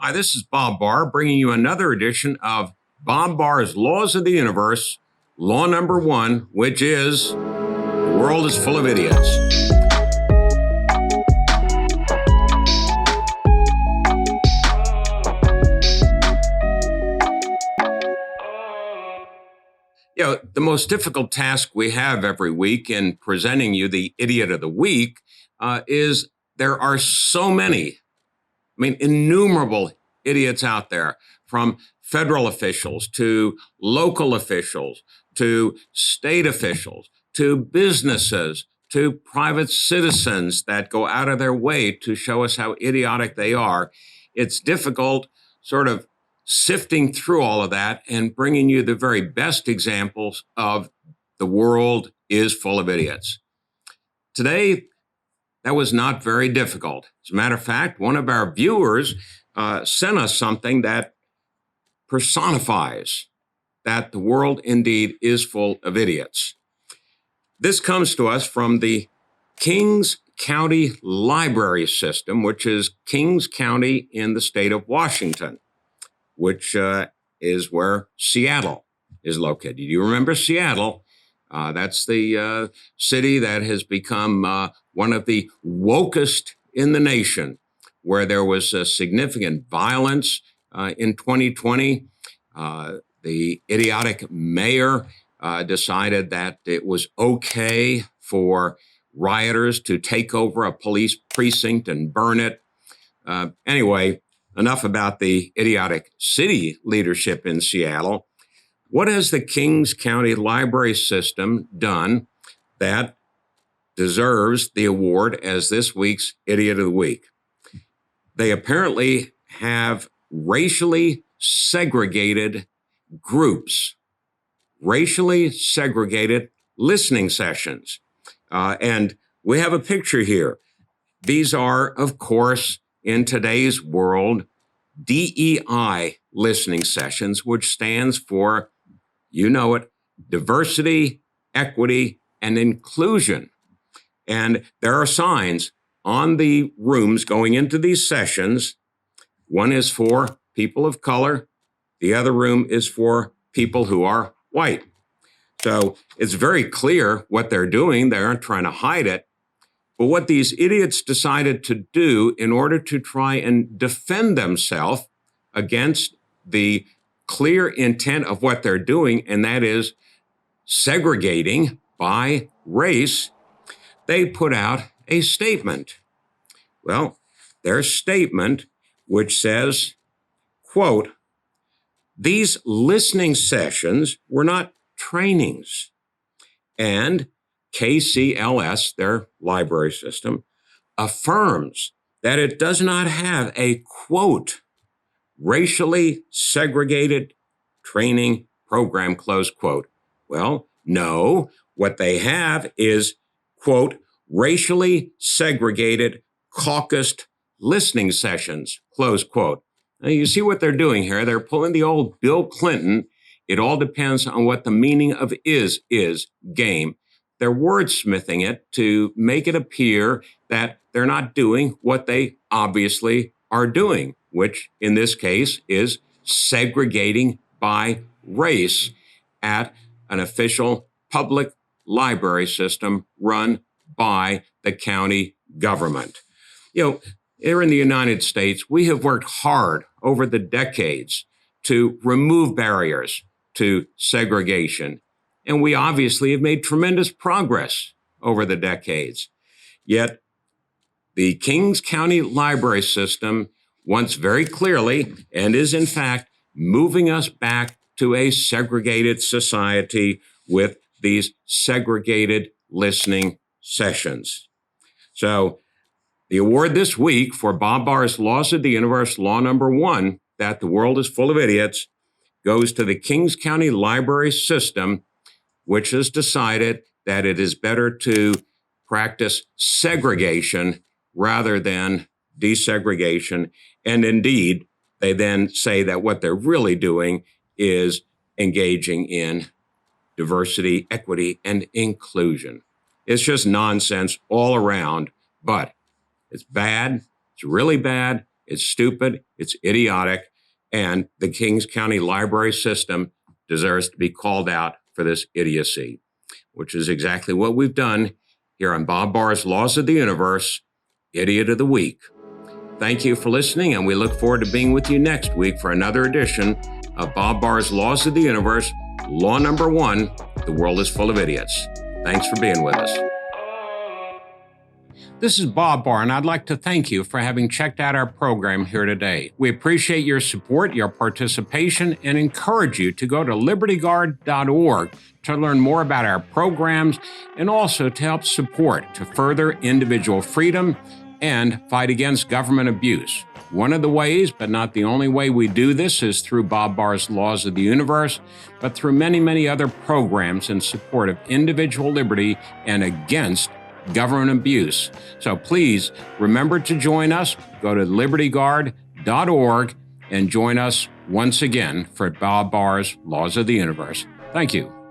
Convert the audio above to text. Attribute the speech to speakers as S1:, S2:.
S1: Hi, this is Bob Barr bringing you another edition of Bob Barr's Laws of the Universe, law number 1, which is the world is full of idiots. The most difficult task we have every week in presenting you the idiot of the week is there are so many, innumerable idiots out there, from federal officials to local officials to state officials to businesses to private citizens that go out of their way to show us how idiotic they are. It's difficult sort of sifting through all of that and bringing you the very best examples of the world is full of idiots. Today, that was not very difficult. As a matter of fact, one of our viewers sent us something that personifies that the world indeed is full of idiots. This comes to us from the Kings County Library System, which is Kings County in the state of Washington, which is where Seattle is located. You remember Seattle? That's the city that has become one of the wokest in the nation, where there was significant violence in 2020. The idiotic mayor decided that it was okay for rioters to take over a police precinct and burn it. Anyway, enough about the idiotic city leadership in Seattle. What has the Kings County Library System done that deserves the award as this week's Idiot of the Week? They apparently have racially segregated groups, racially segregated listening sessions. And we have a picture here. These are, of course, in today's world, DEI listening sessions, which stands for, you know it, diversity, equity, and inclusion. And there are signs on the rooms going into these sessions. One is for people of color. The other room is for people who are white. So it's very clear what they're doing. They aren't trying to hide it. But what these idiots decided to do in order to try and defend themselves against the clear intent of what they're doing, and that is segregating by race, they put out a statement. Well, their statement, which says, quote, "These listening sessions were not trainings, and KCLS, their library system, affirms that it does not have a, quote, racially segregated training program," close quote. Well, no, what they have is, quote, racially segregated caucused listening sessions, close quote. Now, you see what they're doing here. They're pulling the old Bill Clinton, it all depends on what the meaning of is game. They're wordsmithing it to make it appear that they're not doing what they obviously are doing, which in this case is segregating by race at an official public library system run by the county government. Here in the United States, we have worked hard over the decades to remove barriers to segregation. And we obviously have made tremendous progress over the decades. Yet the Kings County Library System wants very clearly, and is in fact moving us back to a segregated society with these segregated listening sessions. So the award this week for Bob Barr's Laws of the Universe, law number 1, that the world is full of idiots, goes to the Kings County Library System, which has decided that it is better to practice segregation rather than desegregation. And indeed, they then say that what they're really doing is engaging in diversity, equity, and inclusion. It's just nonsense all around, but it's bad. It's really bad. It's stupid, it's idiotic, and the Kings County Library System deserves to be called out for this idiocy, which is exactly what we've done here on Bob Barr's Laws of the Universe, Idiot of the Week. Thank you for listening, and we look forward to being with you next week for another edition of Bob Barr's Laws of the Universe, Law number 1, the world is full of idiots. Thanks for being with us. This is Bob Barr, and I'd like to thank you for having checked out our program here today. We appreciate your support, your participation, and encourage you to go to libertyguard.org to learn more about our programs and also to help support to further individual freedom and fight against government abuse. One of the ways, but not the only way we do this, is through Bob Barr's Laws of the Universe, but through many, many other programs in support of individual liberty and against government abuse. So please remember to join us. Go to libertyguard.org and join us once again for Bob Barr's Laws of the Universe. Thank you.